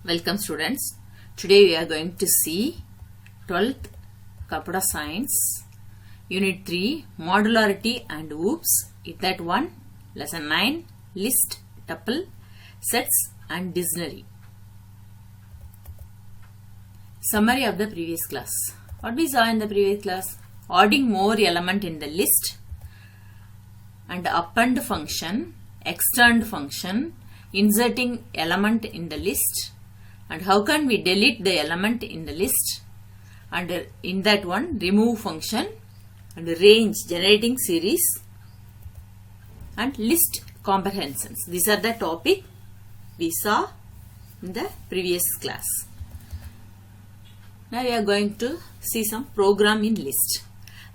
Welcome students. Today we are going to see 12th Computer Science Unit 3 Modularity and OOPs. In that one, Lesson 9 List, Tuple, Sets and Dictionary. Summary of the previous class. What we saw in the previous class? Adding more element in the list and append function, extend function, inserting element in the list, and how can we delete the element in the list, and in that one remove function, and range, generating series, and list comprehensions. These are the topic we saw in the previous class. Now we are going to see some program in list.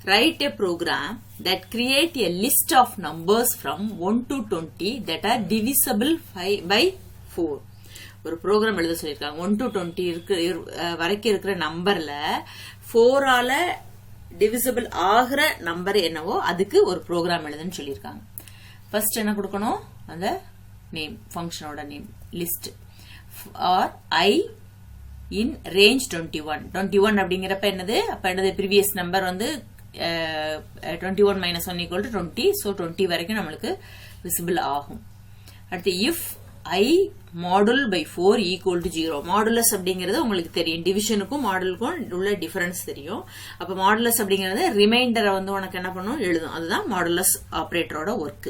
Write a program that create a list of numbers from 1 to 20 that are divisible by 4. ஒரு program எழுத சொல்லியிருக்காங்க. 1 to 20 வரைக்கும் இருக்கிற நம்பர்ல 4 ஆல divisible ஆகிற number என்னவோ அதுக்கு ஒரு ப்ரோக்ராம் எழுதுன்னு சொல்லியிருக்காங்க. ஃபர்ஸ்ட் என்ன கொடுக்கணும்? அந்த நேம், ஃபங்க்ஷனோட name, list or i in range 21 அப்படிங்கிறப்ப என்னது? அப்ப என்னது? ப்ரீவியஸ் நம்பர் வந்து 21 minus 1 equal to 20. So 20 வரைக்கும் நம்மளுக்கு விசிபிள் ஆகும். அடுத்து if I module by 4 equal to 0. Modulus அப்படிங்கிறது உங்களுக்கு தெரியும். டிவிஷனுக்கும் மாடுலுக்கும் உள்ள டிஃபரன்ஸ் தெரியும். அப்ப மாடுலஸ் அப்படிங்கிறது ரிமைண்டரை வந்து உனக்கு என்ன பண்ணும்? எழுதும். அதுதான் modulus ஆபரேட்டரோட work.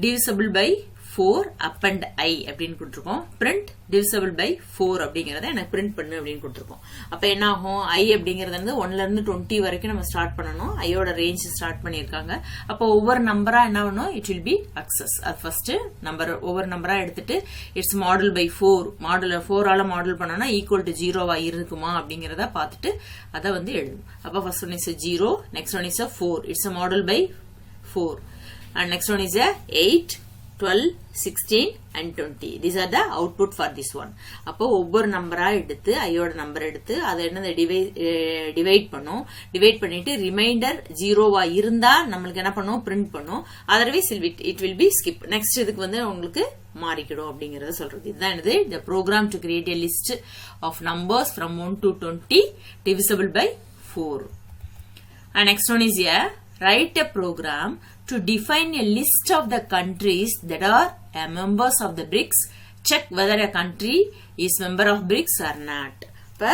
divisible by 4 append I அப்படின்னு கொடுத்திருக்கோம். print divisible by 4 அப்படிங்கறத எனக்கு print பண்ணு அப்படின்னு கொடுத்திருக்கோம். அப்ப என்ன ஆகும்? I அப்படிங்கறது வந்து 1ல இருந்து 20 வரைக்கும் நம்ம ஸ்டார்ட் பண்ணனும். ஐயோட ரேஞ்ச் ஸ்டார்ட் பண்ணிருக்காங்க. அப்ப ஒவ்வொரு நம்பரா என்ன ஆகும்? it will be access. அது ஃபர்ஸ்ட் நம்பர் ஒவ்வொரு நம்பரா எடுத்துட்டு இட்ஸ் மாடல் by 4. மாடல் 4 ஆல மாடல் பண்ணனா ஈக்குவல் டு 0வா இருக்குமா அப்படிங்கறத பார்த்துட்டு அத வந்து எழுதும். அப்ப first one is 0, next one is 4. It's a model by 4. And next one is 8, 12, 16 and 20. These are the output for this one. அப்போ ஒவ்வொரு நம்பரா எடுத்து ஐயோட நம்பர் எடுத்து அதை என்ன டிவைட் பண்ணும். டிவைட் பண்ணிட்டு ரிமைண்டர் 0வா இருந்தா நம்மளுக்கு என்ன பண்ணும்? பிரிண்ட் பண்ணும். Otherwise it will be skip. Next இதுக்கு வந்து உங்களுக்கு மாறிக்கிடும் அப்படிங்கறத சொல்றது. இதுதான் என்னது? the program to create a list of numbers from 1 to 20 divisible by 4. And next one is here, write a program to define a list of the countries that are members of the BRICS. Check whether a country is member of BRICS or not. இப்ப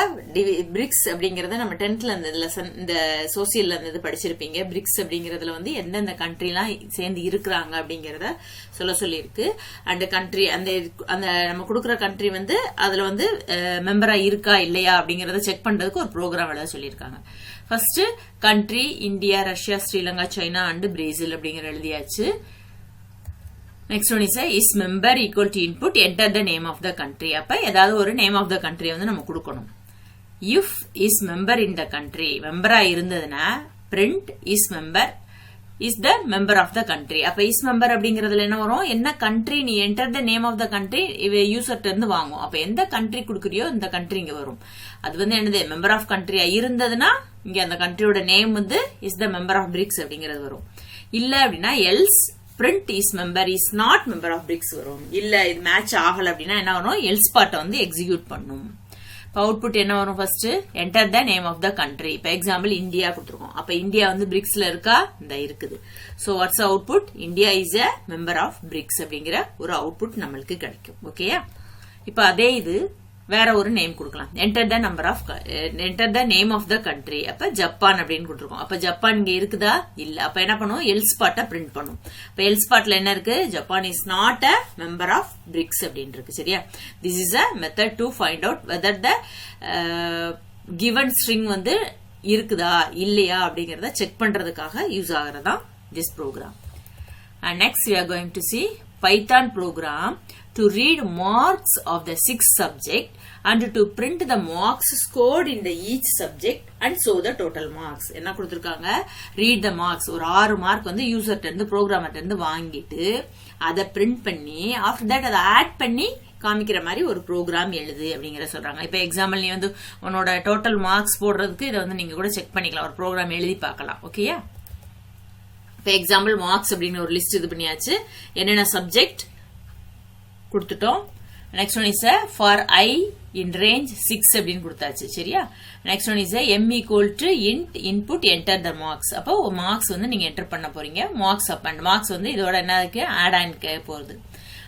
BRICS அப்படிங்கறத நம்ம 10th ல இந்த lesson இந்த சோசியல்ல இருந்து படிச்சிருப்பீங்க. BRICS அப்படிங்கறதுல வந்து எந்தெந்த கண்ட்ரிலாம் சேர்ந்து இருக்கிறாங்க அப்படிங்கறத சொல்லி இருக்கு. அண்ட் கண்ட்ரி அந்த நம்ம கொடுக்கிற கண்ட்ரி வந்து அதுல வந்து மெம்பரா இருக்கா இல்லையா அப்படிங்கறத செக் பண்றதுக்கு ஒரு ப்ரோக்ராம் எழுத சொல்லியிருக்காங்க. First country India, Russia, Sri Lanka, China and Brazil அப்படிங்கிற எழுதியாச்சு. Next one is member equal to input enter the name of the country. அப்ப ஏதாவது ஒரு நேம் ஆஃப் த கண்ட்ரி வந்து நம்ம கொடுக்கணும். If is member in the country, மெம்பரா இருந்ததுன்னா print is member is the member of the country. அப்ப is member அப்படிங்கறதுல என்ன வரும்? என்ன கண்ட்ரி நீ enter the name of the country யூசர்ட்ட இருந்து வாங்கும். அப்ப எந்த கண்ட்ரி கொடுக்குறியோ இந்த கண்ட்ரி இங்க வரும். அது வந்து என்னது? மெம்பர் ஆஃப் கண்ட்ரியா இருந்ததுன்னா இங்க அந்த கண்ட்ரியோட நேம் வந்து is the member of BRICS அப்படிங்கிறது வரும். இல்ல அப்படின்னா else print is member is not member of BRICS வரும். இல்ல இது மேட்ச் ஆகல அப்படின்னா என்ன வரும்? எல்ஸ் பார்ட்ட வந்து எக்ஸிக்யூட் பண்ணும். இப்ப அவுட்புட் என்ன வரும்? First enter the name of the country. இப்ப எக்ஸாம்பிள் இந்தியா கொடுத்துருக்கோம். அப்ப இந்தியா வந்து பிரிக்ஸ்ல இருக்கா? இந்த இருக்குது. So what's output? India is a member of BRICS அப்படிங்கிற ஒரு அவுட்புட் நம்மளுக்கு கிடைக்கும். ஓகேயா? இப்ப அதே இது வேற ஒரு நேம் கொடுக்கலாம். Enter the name of the country. அப்ப ஜப்பான் அப்படின்னு கொடுத்துருக்கோம். அப்ப ஜப்பான் இங்க இருக்குதா? இல்ல. அப்ப என்ன பண்ணும்? எல்ஸ் பார்ட்ட பிரிண்ட் பண்ணும். அப்ப எல்ஸ் பார்ட்ல என்ன இருக்கு? Japan is not a member of BRICS அப்படின்னு இருக்கு. சரியா? This is a method to find out whether the given string வந்து இருக்குதா இல்லையா அப்படிங்கறத செக் பண்றதுக்காக யூஸ் ஆகிறதா this program. And next we are going to see Python program to read marks of the 6 subject and to print the marks scored in the each subject and show the total marks. என்ன கொடுத்திருக்காங்க? read the marks. ஒரு 6 mark வந்து யூசர்ட்ட இருந்து ப்ரோக்ராமர்ட்ட இருந்து வாங்கிட்டு அதை print பண்ணி after that அதை ஆட் பண்ணி காமிக்கிற மாதிரி ஒரு ப்ரோக்ராம் எழுது அப்படிங்கிற சொல்றாங்க. இப்ப எக்ஸாம்பிள் நீ வந்து உன்னோட டோட்டல் மார்க்ஸ் போடுறதுக்கு இதை வந்து நீங்க கூட செக் பண்ணிக்கலாம். ஒரு ப்ரோக்ராம் எழுதி பார்க்கலாம். ஓகேயா? இப்ப எக்ஸாம்பிள் மார்க்ஸ் அப்படின்னு ஒரு லிஸ்ட் இது பண்ணியாச்சு. என்னென்ன சப்ஜெக்ட் கொடுத்துட்டோம், next one is for I in range 6 அப்படின்னு கொடுத்தாச்சு. சரியா? Next one is m equal to int input enter the marks. அப்போ மார்க்ஸ் வந்து நீங்க என்டர் பண்ண போறீங்க. மார்க்ஸ் அப் அண்ட் மார்க்ஸ் வந்து இதோட என்ன இருக்கு, ஆட் ஆன் போகுது.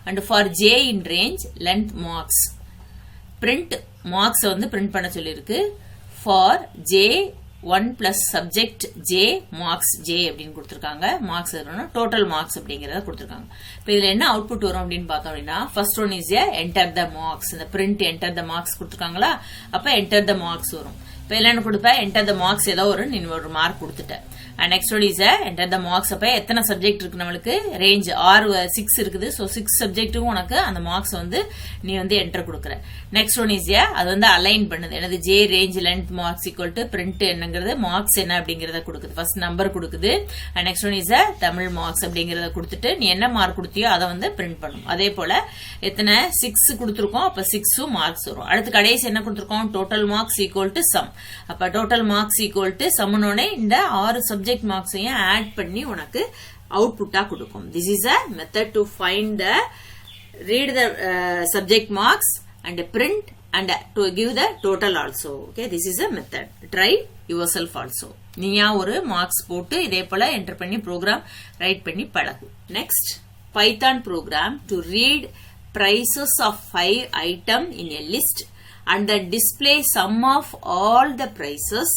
And for j in range length marks, print marks வந்து print பண்ண சொல்லிருக்கு. For j 1 plus subject j marks j அப்படின்னு கொடுத்திருக்காங்க. மார்க்ஸ் டோட்டல் மார்க்ஸ் அப்படிங்கறத கொடுத்திருக்காங்க. இப்போ இதுல என்ன அவுட்புட் வரும் அப்படின்னு பார்த்தோம் அப்படின்னா, first one is enter the marks. இந்த பிரிண்ட் என்டர் த மார்க்ஸ் கொடுத்திருக்காங்களா, அப்ப என்டர் த மார்க்ஸ் வரும். இப்போ என்ன கொடுப்பேன், என்டர் த மார்க்ஸ் ஏதோ ஒரு மார்க் கொடுத்துட்டேன். Next one is enter the marks. அப்ப எத்தனை சப்ஜெக்ட் இருக்கு நம்மளுக்கு, ரேஞ்ச் 6 இருக்குது. ஸோ 6 சப்ஜெக்ட்டுக்கும் உனக்கு அந்த மார்க்ஸ் வந்து நீ வந்து என்டர் கொடுக்குற. நெக்ஸ்ட் ஒன் இஸ் அது வந்து அலைன் பண்ணுது. எனது J range length marks equal to print என்னங்கிறது மார்க்ஸ் என்ன அப்படிங்கறத கொடுக்குது. ஃபர்ஸ்ட் நம்பர் கொடுக்குது. Next one is Tamil marks அப்படிங்கறத கொடுத்துட்டு நீ என்ன மார்க் கொடுத்தியோ அதை வந்து பிரிண்ட் பண்ணும். அதே போல எத்தனை 6 கொடுத்துருக்கோம், அப்ப 6 மார்க்ஸ் வரும். அடுத்து கடைசி என்ன கொடுத்துருக்கோம், total marks equal to sum. அப்ப டோட்டல் மார்க்ஸ் ஈக்குவல் டு சம்னோட இந்த 6 சப்ஜெக்ட் மார்க்ஸையும் ஆட் பண்ணி உனக்கு அவுட்புட்டா கொடுக்கும். This is a method to find the read the subject marks and print and to give the total also. Okay, this is a method. Try yourself also. நீயா ஒரு marks போட்டு இதே போல என்டர் பண்ணி ப்ரோக்ராம் ரைட் பண்ணி பழகு. Next, Python program to read prices of 5 items in a list and then display sum of all the prices,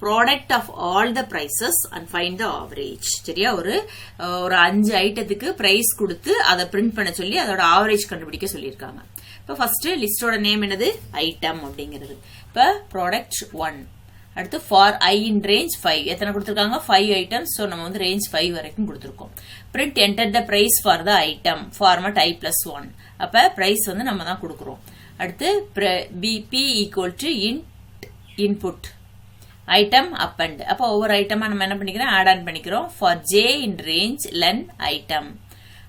product of all the prices and find the average. சரியா? ஒரு 5 ஐட்டத்துக்கு price கொடுத்து அதை print பண்ண சொல்லி அதோட average கண்டுபிடிக்க சொல்லியிருக்காங்க. இப்ப ஃபர்ஸ்ட் லிஸ்டோட நேம் என்னது, ஐட்டம் அப்படிங்கிறது. இப்ப ப்ராடக்ட் 1. அடுத்து ஃபார் ஐ இன் ரேஞ்ச் 5. எத்தனை கொடுத்திருக்காங்க, 5 ஐட்டம்ஸ். சோ நம்ம வந்து ரேஞ்ச் 5 வரைக்கும் கொடுத்திருக்கோம். Print enter the price for the item, format i+1. அப்ப பிரைஸ் வந்து நம்ம தான் கொடுக்கிறோம். அடுத்து p equal to input item append. அப்ப ஒவ்வொரு ஐட்டமா நம்ம என்ன பண்ணிக்கிறோம், ஆட் ஆன் பண்ணிக்கிறோம். For J in range len item.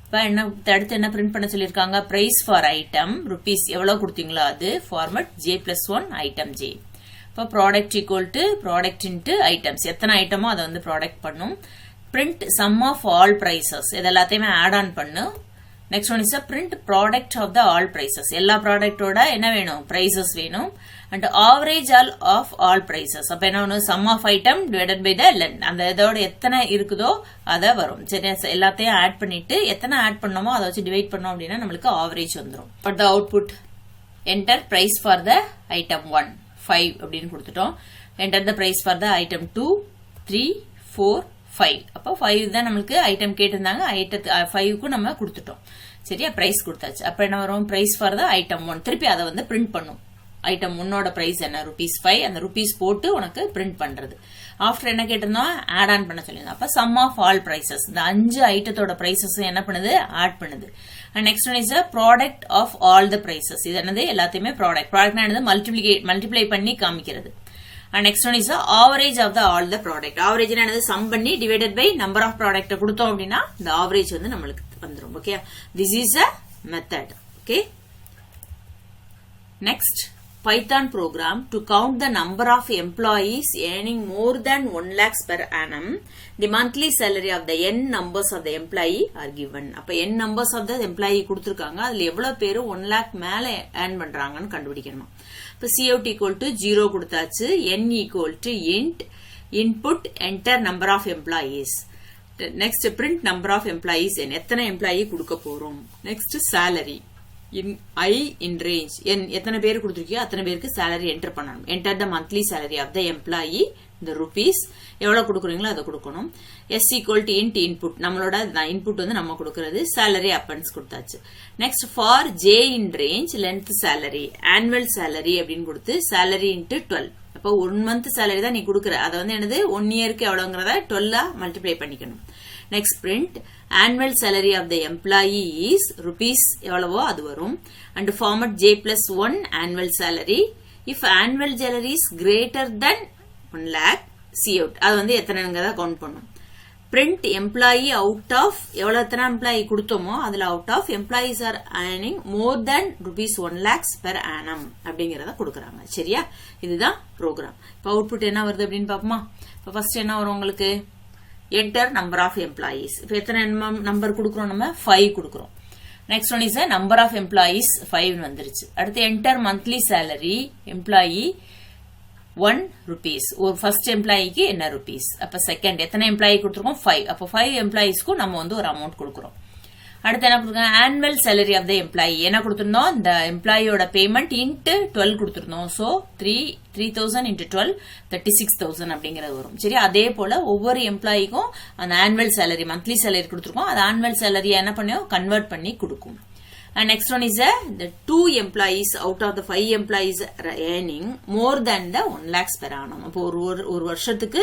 இப்ப என்ன அடுத்து என்ன பிரிண்ட் பண்ண சொல்லிருக்காங்க, பிரைஸ் ஃபார் ஐட்டம் ருபீஸ் எவ்வளவு கொடுத்தீங்களோ அது, ஃபார்மட் j+1 ஐட்டம் ஜே. இப்ப product equal to product into items, எத்தனை ஐட்டமோ அதை வந்து ப்ராடக்ட் பண்ணும். Print sum of all prices, இது எல்லாத்தையுமே ஆட் ஆன் பண்ணும். Next one is print product of the all prices, எல்லா ப்ராடக்டோட என்ன வேணும், பிரைசஸ் வேணும். And average of all prices. அப்ப என்ன வேணும், sum of item divided by the length, அந்த இதோட எத்தனை இருக்குதோ அதை வரும். சரி, எல்லாத்தையும் ஆட் பண்ணிட்டு எத்தனை ஆட் பண்ணோமோ அதை வச்சு டிவைட் பண்ணோம் அப்படின்னா நம்மளுக்கு ஆவரேஜ் வந்துடும். But the output enter price for the item 1 5 அப்படின்னு கொடுத்துட்டோம். Enter the price for the item 2 3 4 5. அப்போ 5 தான் நம்மளுக்கு ஐட்டம் கேட்டிருந்தாங்க. ஐட்டம் 5க்கும் நம்ம கொடுத்துட்டோம். சரியா? பிரைஸ் கொடுத்தாச்சு. அப்ப என்ன வரும், பிரைஸ் ஃபார் த ஐட்டம் 1. திருப்பி அதை வந்து பிரிண்ட் பண்ணும். ஐட்டம் 1ஓட பிரைஸ் என்ன, ₹5. அந்த ருபீஸ் போட்டு உனக்கு பிரிண்ட் பண்றது. ஆஃப்டர் என்ன கேட்டிருந்தோம், ஆட் ஆன் பண்ண சொல்லியிருந்தோம். அப்ப சம் ஆஃப் ஆல் பிரைசஸ், இந்த 5 ஐட்டத்தோட பிரைசஸ் என்ன பண்ணுது, ஆட் பண்ணுது. Next one is product of all the prices. இது என்னது, எல்லாத்தையுமே ப்ராடக்ட். ப்ராடக்ட் என்னது, மல்டிப்ளை பண்ணி காமிக்கிறது. Next one is average of the all the product. Average என்னது, சம் பண்ணி divided by number of product கொடுத்தோம் அப்படின்னா இந்த ஆவரேஜ் வந்து நம்மளுக்கு வந்துடும். Okay, this is a method. Okay, next, Python program to count the number of employees earning more than 1 lakhs per annum. The monthly salary of the n numbers of the employee are given. அப்ப n numbers of the employee கொடுத்திருக்காங்க. அதுல எவ்வளவு பேரு 1 lakh மேல earn பண்றாங்கன்னு கண்டுபிடிக்கணுமா. இப்ப cout equal to 0 கொடுத்தாச்சு. n equal to int input enter number of employees. Next, print number of employees n. எத்தனை employee கொடுக்க போறோம். Next, salary I in range n. எத்தனை பேர் கொடுத்திருக்கியோ அத்தனை பேருக்கு salary enter பண்ணணும். Enter the monthly salary of the employee, the rupees. எவ்வளவு கொடுக்குறீங்களோ அதை கொடுக்கணும். s equal to int input. நம்மளோட இன்புட் வந்து நம்ம கொடுக்கிறது. salary appends கொடுத்தாச்சு. Next, for j in range length salary, annual salary அப்படின்னு கொடுத்து salary into 12. அப்ப 1 month salary தான் நீ கொடுக்குற. அதை வந்து என்னது 1 yearக்கு எவ்வளவுங்கிறத 12 மல்டிப்ளை பண்ணிக்கணும். Next, print annual salary of the employee is rupees எவ்வளவோ அது வரும். And format j+1 annual salary. If annual salary is greater than 1 lakh, cout. அது வந்து எத்தனைங்கிறத கவுண்ட் பண்ணும். Print employee out of எவ்வளவு எத்தனை employee கொடுத்தோமோ அதுல out of employees are earning more than rupees 1 lakhs per annum அப்படிங்கறத கொடுக்கறாங்க. சரியா? இதுதான் ப்ரோக்ராம். இப்ப அவுட்புட் என்ன வருது அப்படின்னு பாப்போமா. இப்ப ஃபர்ஸ்ட் என்ன வரும் உங்களுக்கு, enter number of employees. இப்ப எத்தனை நம்பர் கொடுக்கிறோம், நம்ம 5 கொடுக்கிறோம். Next one is a number of employees 5 வந்துருச்சு. அடுத்து enter monthly salary employee 1 rupees. ஒரு first employeeக்கு என்ன rupees? அப்ப second எத்தனை employee கொடுத்திருக்கோம் 5. அப்ப 5 employeesக்கு நம்ம வந்து ஒரு amount கொடுக்கிறோம். அடுத்து என்ன கொடுத்திருக்கோம் annual salary of the employee. என்ன கொடுத்திருந்தோம் இந்த எம்ப்ளாயியோட பேமெண்ட் into 12 கொடுத்திருந்தோம். சோ 3000 into 12 36000 அப்படிங்கிறது வரும். சரி அதே போல ஒவ்வொரு எம்ப்ளாயிக்கும் அந்த annual salary monthly salary கொடுத்திருக்கோம். அது annual salary என்ன பண்ணியோ கன்வர்ட் பண்ணி கொடுக்கும். And next one is the 2 employees out of the 5 employees are earning more than the 1 lakhs per annum. அப்போ ஒரு வருஷத்துக்கு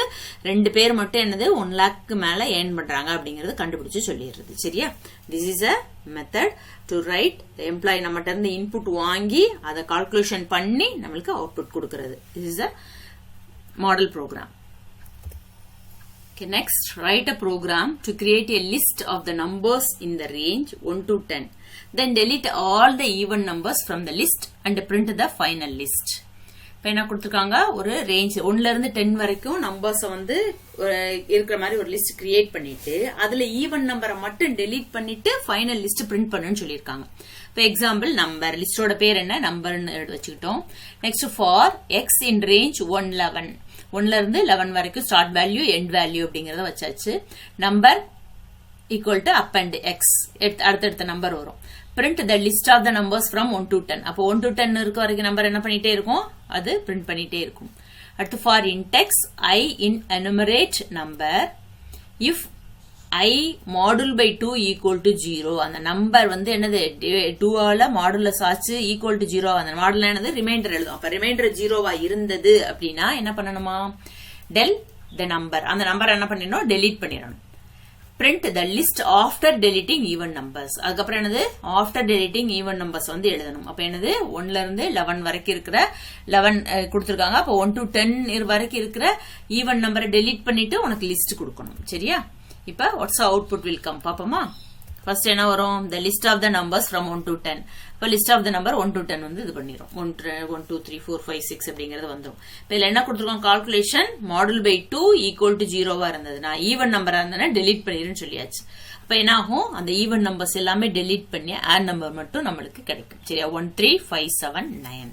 2 பேர் மட்டும் என்னது 1 lakh மேல earn பண்றாங்க அப்படிங்கறது கண்டுபிடிச்சு சொல்லிடுறது. சரியா? This is a method to write the employee நம்மட்ட இருந்து input வாங்கி அதை calculation பண்ணி நமக்கு output கொடுக்கிறது. This is a model program. Okay, next write a program to create a list of the numbers in the range 1 to 10. Then delete all the even numbers from the list and print the final list. இப்போ என்ன கொடுத்திருக்காங்க ஒரு range 1ல இருந்து 10 வரைக்கும் numbers வந்து இருக்கிற மாதிரி ஒரு லிஸ்ட் கிரியேட் பண்ணிட்டு அதுல ஈவன் நம்பரை மட்டும் டெலீட் பண்ணிட்டு ஃபைனல் லிஸ்ட் பிரிண்ட் பண்ணுன்னு சொல்லியிருக்காங்க. இப்போ எக்ஸாம்பிள் நம்பர் லிஸ்டோட பேர் என்ன நம்பர்னு வச்சுக்கிட்டோம். Next for X in range 111 1ல இருந்து 11 வரைக்கும் ஸ்டார்ட் வேல்யூ எண்ட் வேல்யூ அப்படிங்கறத வச்சாச்சு. Number equal to up and X அடுத்தடுத்த நம்பர் வரும். print the list of the numbers from 1 to 10. அப்போ 1 to 10 இருக்க வரைக்கும் நம்பர் என்ன பண்ணிட்டே இருக்கும் அது print பண்ணிட்டே இருக்கும். அடுத்து for index I in enumerate number if I module by 2 equal to 0. அந்த நம்பர் வந்து என்னது 2 ஆல மாடுலஸ் ஆச்சு ஈக்குவல் டு 0 அந்த மாடுல என்னது ரிமைண்டர் எழுதும். அப்ப ரிமைண்டர் 0வா இருந்தது அப்படின்னா என்ன பண்ணணுமா del the number அந்த நம்பர் என்ன பண்ணிடணும் delete பண்ணிடணும். print the list after deleting even numbers. அதுக்கப்புறம் என்னது after deleting even numbers வந்து எழுதணும். அப்ப என்னது 1ல இருந்து 11 வரைக்கும் இருக்கிற 11 கொடுத்திருக்காங்க. அப்ப 1 to 10 வரைக்கும் இருக்கிற even நம்பரை delete பண்ணிட்டு உனக்கு லிஸ்ட் கொடுக்கணும். சரியா? இப்ப what's the output will come பாப்போமா? ஃபர்ஸ்ட் என்ன வரும் the list of the numbers from 1 to 10. இப்ப list of the number 1 to 10 வந்து இது பண்ணிரும். 1 2 3 4 5 6 அப்படிங்கிறது வந்துரும். இப்ப இதுல என்ன கொடுத்திருக்கோம் calculation module by 2 equal to 0வா இருந்ததுனா ஈவன் நம்பரா இருந்ததுனா delete பண்ணிருன்னு சொல்லியாச்சு. அப்ப என்ன ஆகும் அந்த ஈவன் நம்பர்ஸ் எல்லாமே delete பண்ணி ஆட் நம்பர் மட்டும் நமக்கு கிடைக்கும். சரியா? 1 3 5 7 9.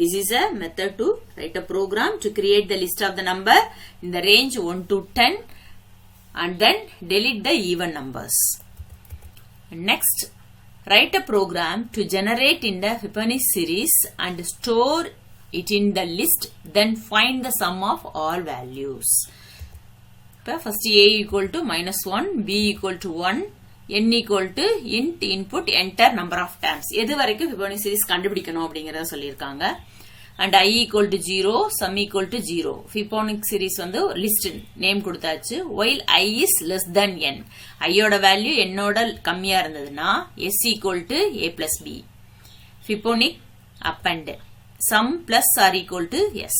This is a method to write a program to create the list of the number in the range 1 to 10 and then delete the even numbers. Next, write a program to generate in the Fibonacci series and store it in the list, then find the sum of all values. First a equal to -1, b equal to 1, n equal to int input enter number of times. எது வரைக்கும் Fibonacci series கண்டுபிடிக்கணும் அப்படிங்கறத சொல்லிருக்காங்க. And I equal to 0, sum equal to 0. Fibonacci series வந்து list name கொடுத்தாச்சு. While I is less than n. I ஓட value n ஓட கம்மியா இருந்ததுன்னா s equal to a plus b. Fibonacci append. Sum plus or equal to s.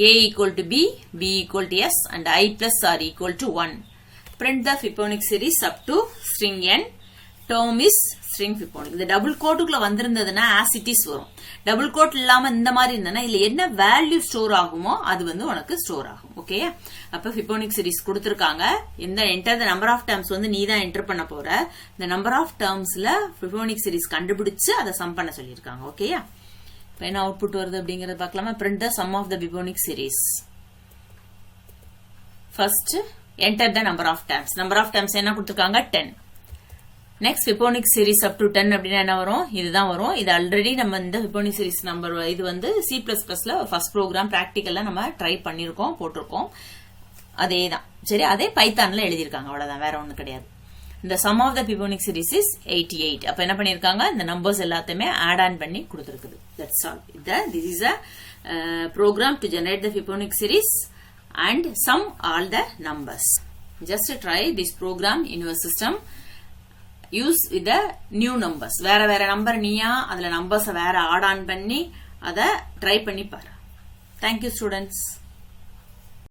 a equal to b, b equal to s and I plus or equal to 1. Print the Fibonacci series up to string n. Term is string Fibonacci. இந்த double கோட்டுக்குள்ள வந்திருந்ததுன்னா as it is வரும். Double code இல்லாம இந்த மாதிரி இருந்தனா இல்ல என்ன value store ஆகுமோ அது வந்து உனக்கு ஸ்டோர் ஆகும். ஓகே? அப்ப Fibonacci series கொடுத்திருக்காங்க. இந்த enter the number of terms வந்து நீ தான் என்டர் பண்ண போற. இந்த நம்பர் ஆஃப் டர்ம்ஸ்ல Fibonacci series கண்டுபிடிச்சு அதை சம் பண்ண சொல்லிருக்காங்க. ஓகேயா? இப்போ என்ன அவுட்புட் வருது அப்படிங்கறத பார்க்கலாமா? print the sum of the Fibonacci series. First enter the number of terms. Number of terms என்ன கொடுத்திருக்காங்க 10. Next Fibonacci series up to 10 அப்படினா என்ன வரும்? இதுதான் வரும். இது ஆல்ரெடி நம்ம இந்த Fibonacci series நம்பர் இது வந்து C++ல ஃபர்ஸ்ட் ப்ரோகிராம் பிராக்டிகல்ல நம்ம ட்ரை பண்ணிருக்கோம் போட்டுருக்கோம். அதேதான். சரி அதே பைத்தான்ல எழுதி இருக்காங்க. அவ்வளவுதான் வேற ஒண்ணும் கிடையாது. இந்த sum of the Fibonacci series is 88. அப்ப என்ன பண்ணிருக்காங்க? இந்த நம்பர்ஸ் எல்லாத்தையுமே ஆட் ஆன் பண்ணி கொடுத்திருக்குது. That's all. This is a program to generate the Fibonacci series and sum all the numbers. Just try this program in your system. Use with the new numbers. வேற number நீயா அதுல numbers வேற add on பண்ணி அத try பண்ணி பாரு. Thank you students.